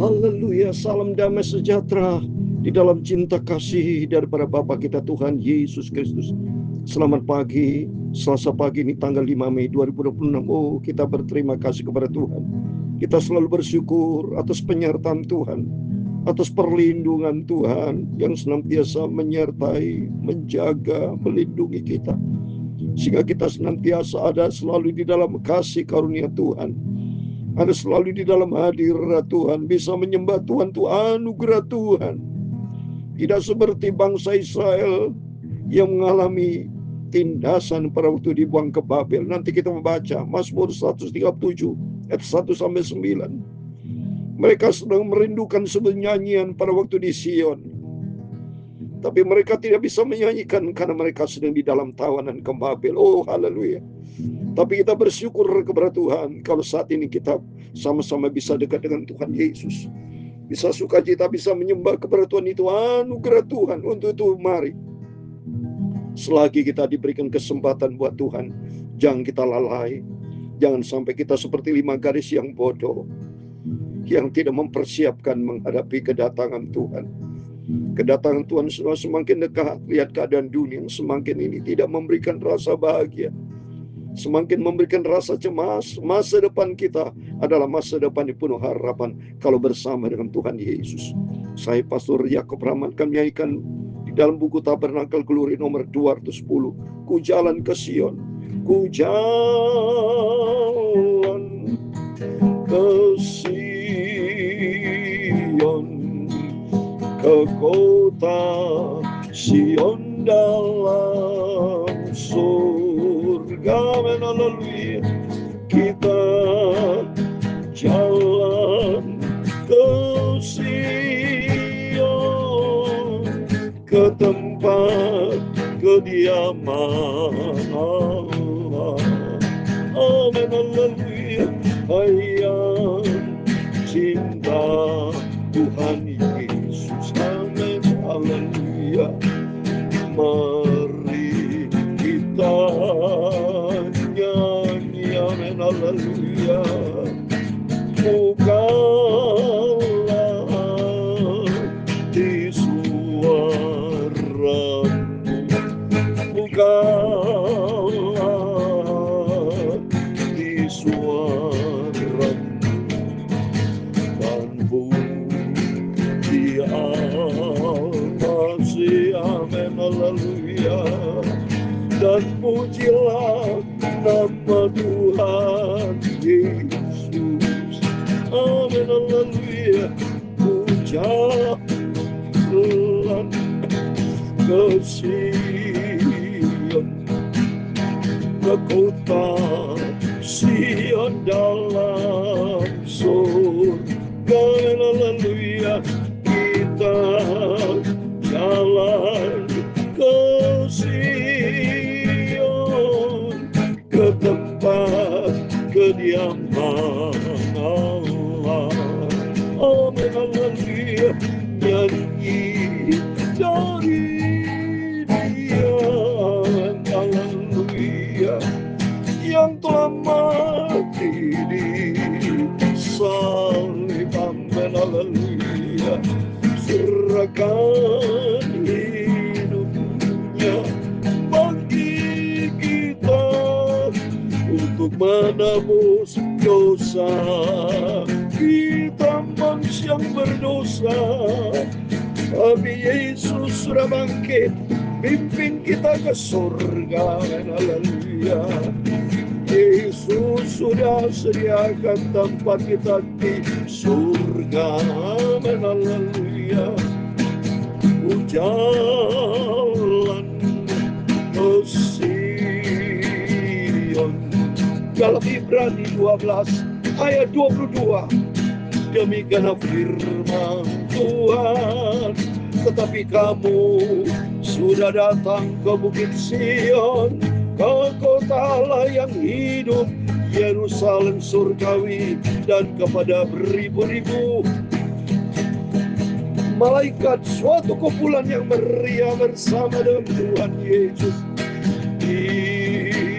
Haleluya, salam damai sejahtera di dalam cinta kasih daripada Bapa kita Tuhan Yesus Kristus. Selamat pagi, Selasa pagi ini tanggal 5 Mei 2026. Oh, kita berterima kasih kepada Tuhan. Kita selalu bersyukur atas penyertaan Tuhan, atas perlindungan Tuhan yang senantiasa menyertai, menjaga, melindungi kita. Sehingga kita senantiasa ada selalu di dalam kasih karunia Tuhan. Ada selalu di dalam hadirat Tuhan, bisa menyembah Tuhan, itu anugerah Tuhan. Tidak seperti bangsa Israel yang mengalami tindasan pada waktu dibuang ke Babel. Nanti kita membaca Mazmur 137 ayat 1-9. Mereka sedang merindukan sebuah nyanyian pada waktu di Sion, tapi mereka tidak bisa menyanyikan karena mereka sedang di dalam tawanan ke Babel. Oh, haleluya. Tapi kita bersyukur kepada Tuhan kalau saat ini kita sama-sama bisa dekat dengan Tuhan Yesus. Bisa sukacita, bisa menyembah kepada Tuhan, itu anugerah Tuhan. Untuk itu mari, selagi kita diberikan kesempatan buat Tuhan, jangan kita lalai. Jangan sampai kita seperti 5 gadis yang bodoh, yang tidak mempersiapkan menghadapi kedatangan Tuhan. Kedatangan Tuhan sudah semakin dekat. Lihat keadaan dunia semakin ini tidak memberikan rasa bahagia, semakin memberikan rasa cemas. Masa depan kita adalah masa depan yang penuh harapan kalau bersama dengan Tuhan Yesus. Saya Pastor Yakob Rahman akan menyanyikan di dalam buku Tabernakel Glory nomor 210. Ku jalan ke Sion, ku jalan ke Sion, ke kota Sion dalam surga. Haleluya, kita jalan ke Sion, ke tempat kediaman Allah. Amin, haleluya. Hayat cinta Tuhan Yesus. Amin, haleluya. Mari kita nyanyi, amin, haleluya. Bukalah di suaramu, bukalah di suaramu, dan puji Al-Masih, amin, haleluya. Dan pujilah nama Tuhan Yesus, amin, haleluya. Ku jalan ke Sion, ke kota Sion dalam surga. Haleluya, kita jalan ke Sion, ke tempat kediaman Allah. Amin, haleluya. Nyanyi dari Dia, haleluya, yang telah mati di salib. Amin, haleluya. Serahkan hidupnya bagi kita untuk menebus dosa kita, manusia yang berdosa. Tapi Yesus sudah bangkit, pimpin kita ke surga. Haleluya. Yesus sudah sediakan tempat kita di surga. Amin, haleluya. Ku jalan ke Sion. Dalam Ibrani 12 ayat 22, demikian firman Tuhan, tetapi kamu sudah datang ke Bukit Sion, ke kota Allah yang hidup, Yerusalem surgawi, dan kepada beribu-ribu malaikat, suatu kumpulan yang meriah bersama dengan Tuhan Yesus di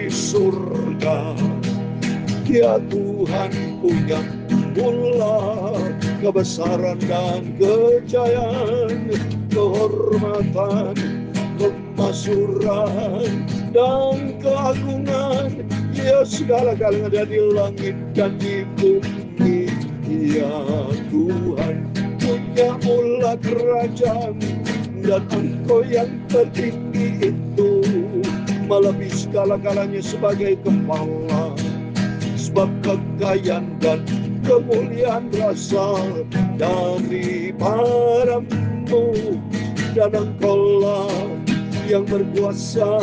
surga. Ya Tuhan punya mula kebesaran dan kejayaan, kehormatan, kemasyhuran dan keagungan, ya segala-galanya ada di langit dan di bumi. Ya Tuhan, punya mula kerajaan, dan Engkau yang tertinggi itu melebihi segala-galanya sebagai kepala. Sebab kekayaan dan kemuliaan berasal daripadamu, dan Engkaulah yang berkuasa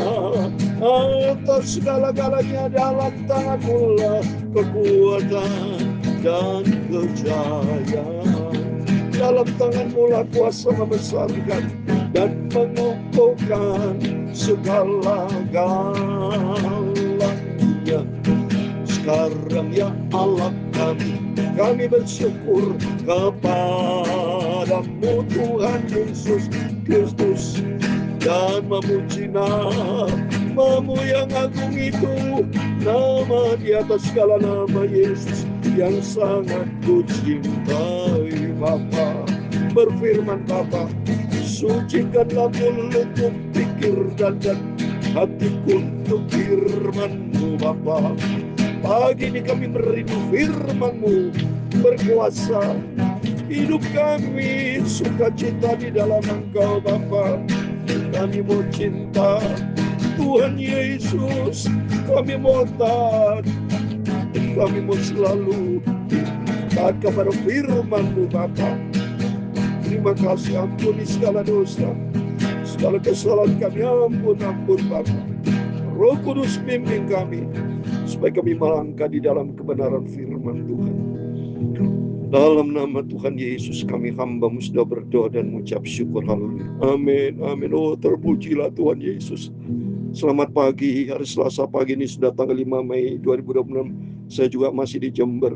atas segala-galanya. Dalam tanganmu lah kekuatan dan kejayaan. Dalam tanganmu lah kuasa membesarkan dan mengukuhkan segala-galanya. Sekarang ya Allah kami bersyukur kepadamu Tuhan Yesus Kristus, dan memuji namamu yang agung itu, nama di atas segala nama, Yesus yang sangat kucintai. Bapa, berfirman Bapa, sucikanlah mulutku, pikir dan hatiku untuk firman-Mu Bapa. Pagi ini kami merindu firman-Mu berkuasa. Hidup kami sukacita di dalam Engkau Bapa. Kami mau cinta Tuhan Yesus, kami mau taat, kami mau selalu taat kepada firman-Mu Bapa. Terima kasih, ampuni segala dosa, segala kesalahan kami, ampun Bapa. Roh Kudus bimbing kami supaya kami melangkah di dalam kebenaran firman Tuhan. Dalam nama Tuhan Yesus kami hamba-Mu sudah berdoa dan mengucap syukur. Haleluya. Amin. Amin. Oh, terpujilah Tuhan Yesus. Selamat pagi. Hari Selasa pagi ini sudah tanggal 5 Mei 2026. Saya juga masih di Jember.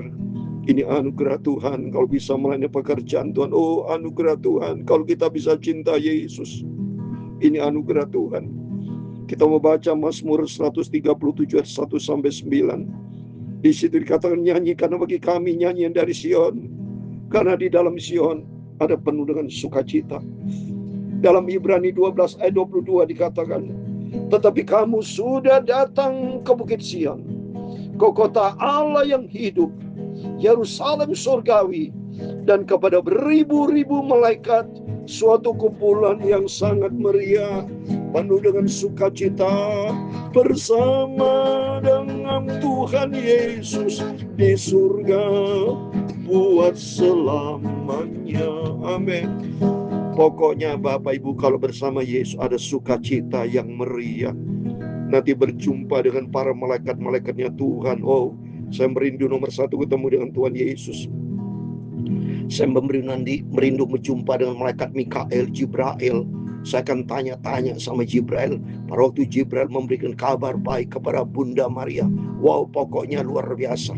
Ini anugerah Tuhan kalau bisa melayani pekerjaan Tuhan. Oh, anugerah Tuhan kalau kita bisa cinta Yesus. Ini anugerah Tuhan. Kita mau baca Mazmur 137 ayat 1 sampai 9. Di situ dikatakan, nyanyikan bagi kami nyanyian dari Sion, karena di dalam Sion ada penuh dengan sukacita. Dalam Ibrani 12 ayat 22 dikatakan, tetapi kamu sudah datang ke Bukit Sion, ke kota Allah yang hidup, Yerusalem surgawi, dan kepada beribu-ribu malaikat, suatu kumpulan yang sangat meriah, penuh dengan sukacita, bersama dengan Tuhan Yesus di surga buat selamanya. Amin. Pokoknya Bapak Ibu, kalau bersama Yesus ada sukacita yang meriah. Nanti berjumpa dengan para malaikat-malaikatnya Tuhan. Oh, saya merindu nomor satu ketemu dengan Tuhan Yesus. Saya merindu berjumpa dengan malaikat Mikael, Jibril. Saya akan tanya-tanya sama Jibril. Pada waktu Jibril memberikan kabar baik kepada Bunda Maria. Wow, pokoknya luar biasa.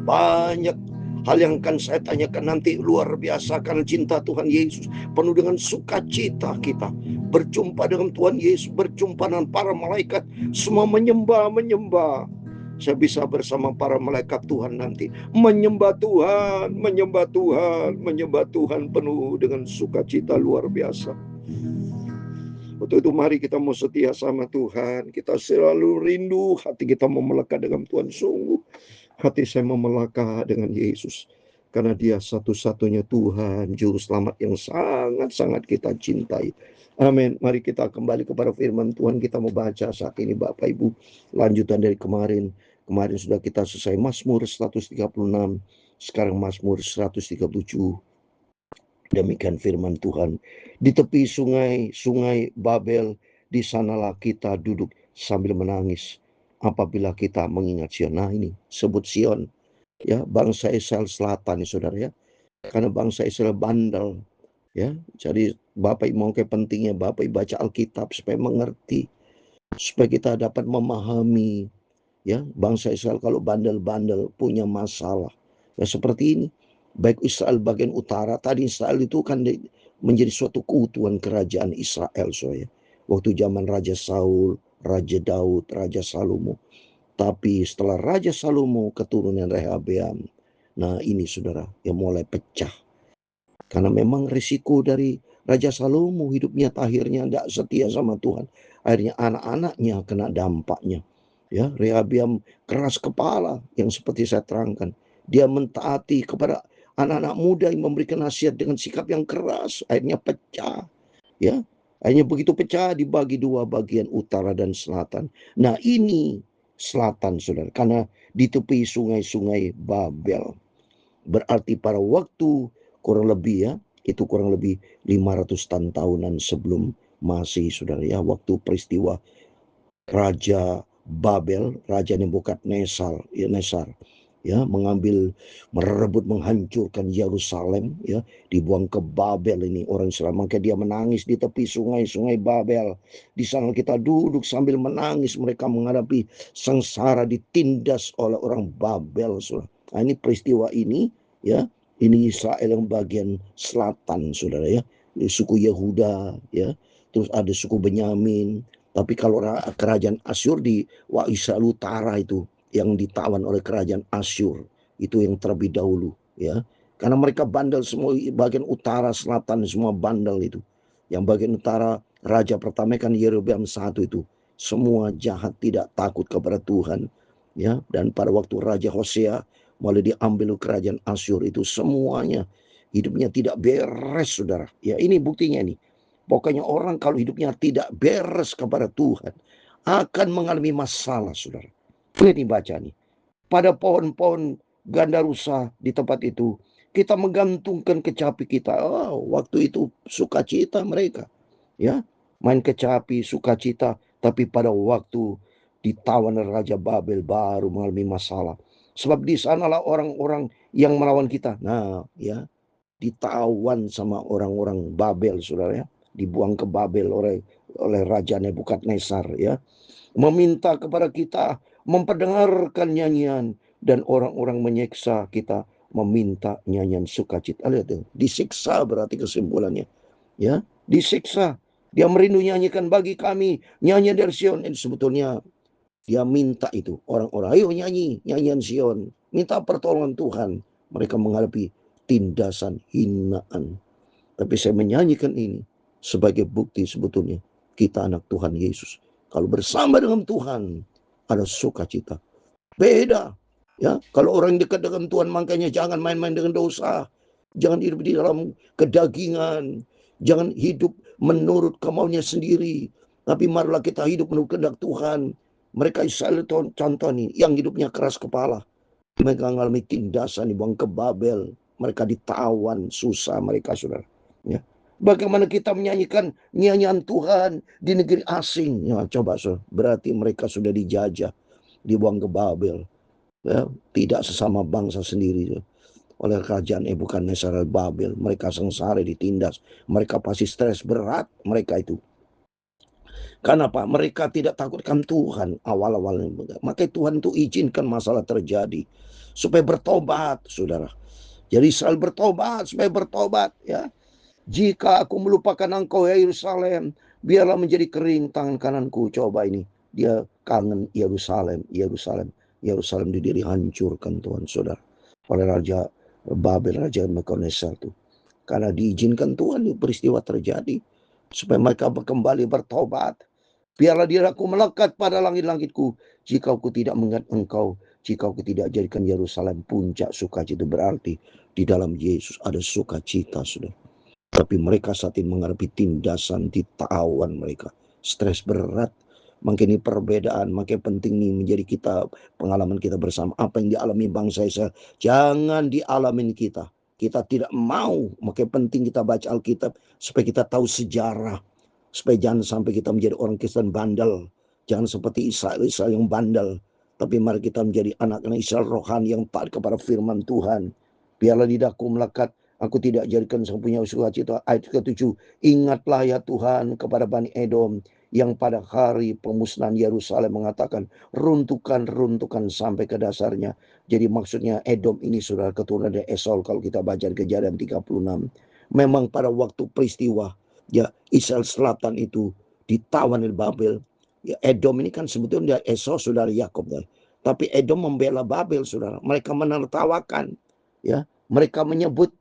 Banyak hal yang akan saya tanyakan nanti, luar biasa karena cinta Tuhan Yesus. Penuh dengan sukacita kita. Berjumpa dengan Tuhan Yesus, berjumpa dengan para malaikat. Semua menyembah. Saya bisa bersama para malaikat Tuhan nanti. Menyembah Tuhan penuh dengan sukacita luar biasa. Untuk itu mari kita mau setia sama Tuhan. Kita selalu rindu, hati kita mau melekat dengan Tuhan. Sungguh hati saya mau melekat dengan Yesus, karena Dia satu-satunya Tuhan, Juru Selamat yang sangat-sangat kita cintai. Amin. Mari kita kembali kepada firman Tuhan. Kita mau baca saat ini Bapak Ibu, lanjutan dari kemarin. Kemarin sudah kita selesai Mazmur 136, sekarang Mazmur 137. Demikian firman Tuhan. Di tepi sungai Babel, di sanalah kita duduk sambil menangis apabila kita mengingat Sion. Nah, ini sebut Sion, ya, bangsa Israel Selatan, ya saudara, ya. Karena bangsa Israel bandel, ya. Jadi Bapak Ibu, mau pentingnya Bapak Ibu baca Alkitab supaya mengerti, supaya kita dapat memahami, ya, bangsa Israel kalau bandel-bandel punya masalah. Ya seperti ini. Baik Israel bagian utara, tadi Israel itu kan menjadi suatu keutuhan kerajaan Israel, soalnya. Waktu zaman Raja Saul, Raja Daud, Raja Salomo. Tapi setelah Raja Salomo keturunan Rehabeam, nah ini saudara, yang mulai pecah. Karena memang risiko dari Raja Salomo hidupnya akhirnya tidak setia sama Tuhan. Akhirnya anak-anaknya kena dampaknya. Ya, Rehabiam keras kepala yang seperti saya terangkan. Dia mentaati kepada anak-anak muda yang memberikan nasihat dengan sikap yang keras. Akhirnya pecah. Ya, akhirnya begitu pecah dibagi dua, bagian utara dan selatan. Nah, ini selatan, saudara, karena di tepi sungai-sungai Babel. Berarti pada waktu kurang lebih ya, itu kurang lebih 500 tahunan sebelum Masehi, saudara ya, waktu peristiwa Raja Babel, Raja Nebukadnezar, ya, merebut, menghancurkan Yerusalem, ya, dibuang ke Babel ini orang Israel. Maka dia menangis di tepi sungai-sungai Babel. Di sana kita duduk sambil menangis, mereka menghadapi sengsara ditindas oleh orang Babel, saudara. Nah, ini peristiwa ini, ya, ini Israel yang bagian selatan, saudara ya, suku Yehuda, ya, terus ada suku Benyamin. Tapi kalau kerajaan Asyur di Israel Utara itu yang ditawan oleh kerajaan Asyur, itu yang terlebih dahulu, ya. Karena mereka bandel semua, bagian utara, selatan semua bandel itu. Yang bagian utara raja pertama kan Yerobeam I itu, semua jahat, tidak takut kepada Tuhan, ya. Dan pada waktu Raja Hosea mulai diambil kerajaan Asyur itu, semuanya hidupnya tidak beres, saudara. Ya, ini buktinya nih. Pokoknya orang kalau hidupnya tidak beres kepada Tuhan akan mengalami masalah, saudara. Ini baca nih. Pada pohon-pohon gandarusa di tempat itu, kita menggantungkan kecapi kita. Oh, waktu itu sukacita mereka. Ya, main kecapi, sukacita. Tapi pada waktu ditawan Raja Babel baru mengalami masalah. Sebab di sanalah orang-orang yang melawan kita. Nah, ya, ditawan sama orang-orang Babel, saudara ya, dibuang ke Babel oleh Raja Nebukadnezar, ya, meminta kepada kita memperdengarkan nyanyian, dan orang-orang menyiksa kita meminta nyanyian sukacita. Lihat tuh, disiksa berarti kesimpulannya, ya, disiksa. Dia merindu nyanyikan bagi kami nyanyian dari Sion. Ini sebetulnya dia minta itu orang-orang, ayo nyanyi nyanyian Sion, minta pertolongan Tuhan. Mereka menghadapi tindasan hinaan. Tapi saya menyanyikan ini sebagai bukti sebetulnya kita anak Tuhan Yesus. Kalau bersama dengan Tuhan ada sukacita. Beda. Ya, kalau orang dekat dengan Tuhan, makanya jangan main-main dengan dosa. Jangan hidup di dalam kedagingan. Jangan hidup menurut kemauannya sendiri. Tapi marilah kita hidup menurut kehendak Tuhan. Mereka Israel contoh nih, yang hidupnya keras kepala. Mereka mengalami tindasan, dibuang ke Babel. Mereka ditawan, susah mereka, saudara. Ya. Bagaimana kita menyanyikan nyanyian Tuhan di negeri asing? Ya, coba, saudara. Berarti mereka sudah dijajah, dibuang ke Babel. Ya, tidak sesama bangsa sendiri, saudara, oleh kerajaan Nebukadnezar Babel. Mereka sengsara, ditindas. Mereka pasti stres berat, mereka itu. Kenapa? Mereka tidak takutkan Tuhan awal-awalnya. Maka Tuhan itu izinkan masalah terjadi supaya bertobat, saudara. Jadi Israel bertobat, supaya bertobat, ya. Jika aku melupakan engkau ya Yerusalem, biarlah menjadi kering tangan kananku. Coba ini, dia kangen Yerusalem, Yerusalem, Yerusalem didiri hancurkan Tuhan, saudara, oleh Raja Babel, Raja Nebukadnezar itu. Karena diizinkan Tuhan peristiwa terjadi supaya mereka kembali bertobat. Biarlah diriku melekat pada langit-langitku, jika aku tidak mengingat engkau, jika aku tidak jadikan Yerusalem puncak sukacita. Itu berarti di dalam Yesus ada sukacita, saudara. Tapi mereka saat ini menghadapi tindasan, ditawan mereka, stres berat. Makin ini perbedaan, makin penting nih menjadi kita, pengalaman kita bersama. Apa yang dialami bangsa Israel, jangan dialamin kita. Kita tidak mau, makin penting kita baca Alkitab supaya kita tahu sejarah. Supaya jangan sampai kita menjadi orang Kristen bandel. Jangan seperti Israel yang bandel. Tapi mari kita menjadi anak-anak Israel rohani yang taat kepada firman Tuhan. Biarlah lidahku melekat, aku tidak jadikan punya sukacita. Ayat ke-7, ingatlah ya Tuhan kepada Bani Edom yang pada hari pemusnahan Yerusalem mengatakan, runtuhkan sampai ke dasarnya. Jadi maksudnya Edom ini saudara keturunan dari Esau kalau kita baca Kejadian 36. Memang pada waktu peristiwa, ya, Israel Selatan itu ditawan oleh Babel. Ya, Edom ini kan sebetulnya Esau saudara Yakub, ya. Tapi Edom membela Babel, saudara. Mereka menertawakan, ya. Mereka menyebut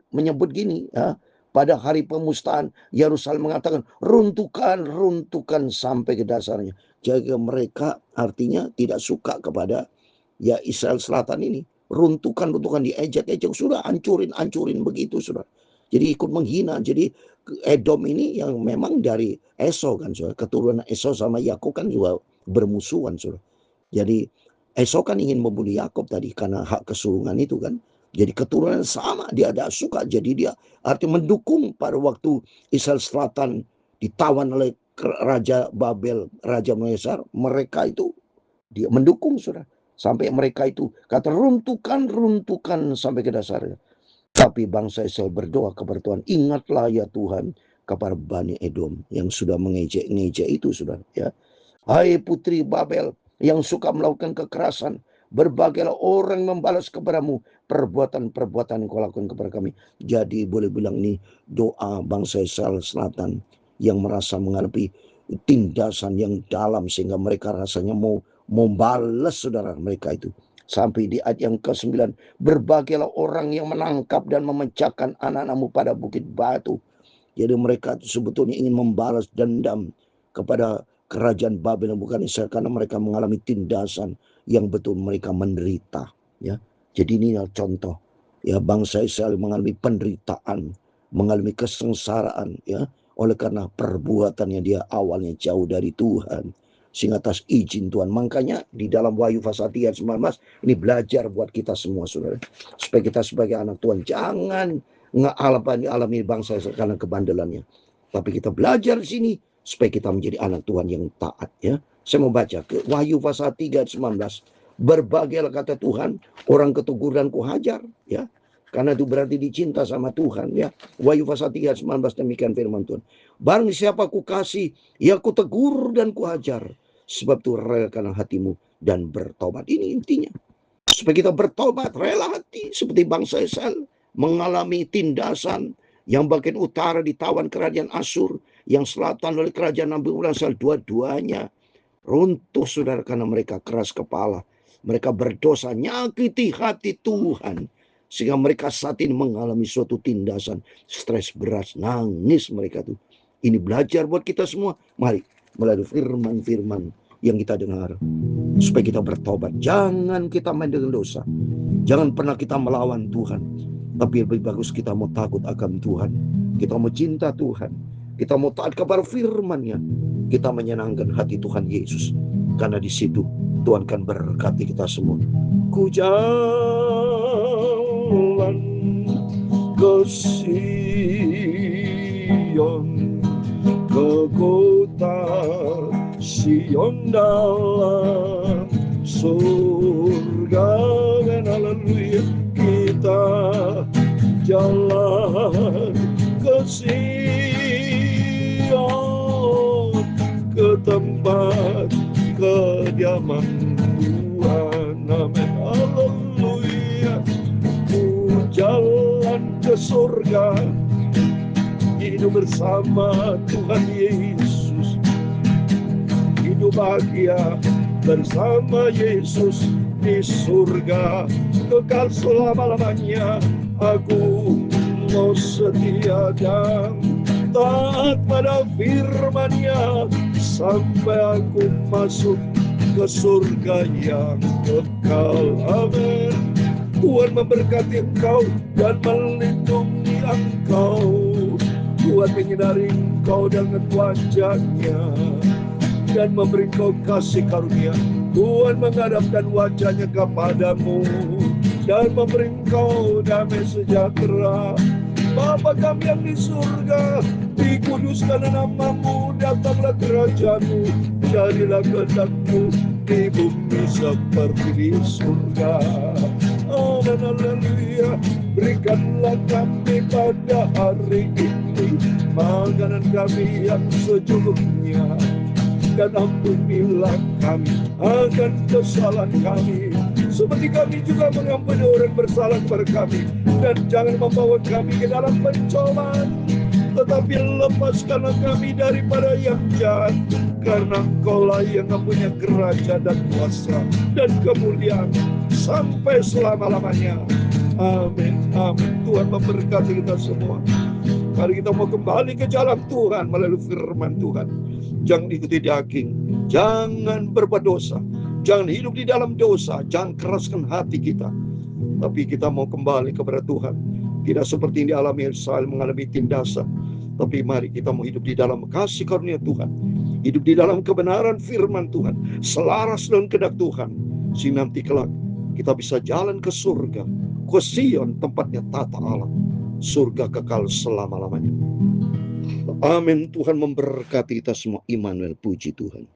gini, ya, pada hari pemusnahan Yerusalem mengatakan runtuhkan, runtuhkan sampai ke dasarnya. Jadi mereka artinya tidak suka kepada ya Israel Selatan ini. Runtuhkan, runtuhkan, diejek-ejek, sudah hancurin, hancurin begitu sudah. Jadi ikut menghina. Jadi Edom ini yang memang dari Esau kan sudah. Keturunan Esau sama Yakub kan juga bermusuhan sudah. Jadi Esau kan ingin membunuh Yakub tadi karena hak kesulungan itu kan. Jadi keturunan sama, dia ada suka. Jadi dia artinya mendukung pada waktu Israel Selatan ditawan oleh Raja Babel, Raja Mesir. Mereka itu dia mendukung sudah. Sampai mereka itu kata runtuhkan, runtuhkan sampai ke dasarnya. Tapi bangsa Israel berdoa kepada Tuhan, ingatlah ya Tuhan kepada Bani Edom yang sudah mengejek-ngejek itu sudah ya. Hai putri Babel yang suka melakukan kekerasan, berbagailah orang membalas kepadamu perbuatan-perbuatan yang kau lakukan kepada kami. Jadi boleh bilang ini doa bangsa Israel Selatan yang merasa menghadapi tindasan yang dalam sehingga mereka rasanya mau membalas saudara mereka itu. Sampai di ayat yang ke-9, berbagailah orang yang menangkap dan memecahkan anak-anakmu pada bukit batu. Jadi mereka sebetulnya ingin membalas dendam kepada kerajaan Babel yang bukan Israel karena mereka mengalami tindasan yang betul mereka menderita ya. Jadi ini contoh ya bangsa Israel mengalami penderitaan, mengalami kesengsaraan ya oleh karena perbuatannya dia awalnya jauh dari Tuhan. Sehingga atas izin Tuhan. Makanya di dalam Wahyu pasal 3 ayat 19 ini belajar buat kita semua saudara. Supaya kita sebagai anak Tuhan jangan alami bangsa karena kebandelannya. Tapi kita belajar di sini supaya kita menjadi anak Tuhan yang taat ya. Saya mau baca ke Wahyu pasal 3 ayat 19. Berbagailah kata Tuhan, orang ketegur dan kuhajar ya. Karena itu berarti dicinta sama Tuhan ya. Wahyu pasal 3 ayat 19 demikian firman Tuhan. Barang siapa ku kasih, ya ku tegur dan kuhajar. Sebab itu relakan hatimu dan bertobat. Ini intinya. Supaya kita bertobat, rela hati. Seperti bangsa Israel mengalami tindasan yang bagian utara ditawan kerajaan Asyur, yang selatan oleh kerajaan Nabukadnezar, dua-duanya runtuh saudara karena mereka keras kepala. Mereka berdosa, nyakiti hati Tuhan. Sehingga mereka saat ini mengalami suatu tindasan stres berat, nangis mereka tuh. Ini belajar buat kita semua. Mari melalui firman-firman yang kita dengar supaya kita bertobat. Jangan kita main dengan dosa. Jangan pernah kita melawan Tuhan. Tapi lebih bagus kita mau takut akan Tuhan. Kita mau cinta Tuhan. Kita mau taat kepada firman-Nya. Kita menyenangkan hati Tuhan Yesus. Karena di situ Tuhan akan berkati kita semua. Ku jalan ke Sion, ke kota Sion dalam surga, dan haleluya kita jalan ke Sion, ke tempat kediaman Tuhan. Amin, haleluya. Ku jalan ke surga, hidup bersama Tuhan Yesus, hidup bahagia bersama Yesus di surga kekal selama-lamanya. Aku mau setia dan taat pada firman-Nya sampai aku masuk ke surga yang kekal. Amin. Tuhan memberkati engkau dan melindungi engkau. Tuhan menyinari engkau dengan wajah-Nya dan memberi engkau kasih karunia. Tuhan menghadapkan wajah-Nya kepadamu dan memberi engkau damai sejahtera. Bapa kami yang di surga, dikuduskan namamu, datanglah kerajaan-Mu, jadilah kehendak-Mu di bumi seperti di surga. Amin, haleluya. Berikanlah kami pada hari ini makanan kami yang secukupnya, dan ampunilah kami akan kesalahan kami, seperti kami juga mengampuni orang bersalah kepada kami. Dan jangan membawa kami ke dalam pencobaan, tetapi lepaskanlah kami daripada yang jahat, karena Engkau-lah yang mempunyai kerajaan dan kuasa dan kemuliaan sampai selama-lamanya. Amin, amin. Tuhan memberkati kita semua. Mari kita mau kembali ke jalan Tuhan melalui firman Tuhan. Jangan ikuti daging, jangan berbuat dosa, jangan hidup di dalam dosa, jangan keraskan hati kita. Tapi kita mau kembali kepada Tuhan. Tidak seperti yang dialami Israel mengalami tindasan. Tapi mari kita mau hidup di dalam kasih karunia Tuhan. Hidup di dalam kebenaran firman Tuhan. Selaras dengan kehendak Tuhan. Sehingga nanti kelak kita bisa jalan ke surga. Ke Sion, tempatnya tata Allah. Surga kekal selama-lamanya. Amin. Tuhan memberkati kita semua. Immanuel, puji Tuhan.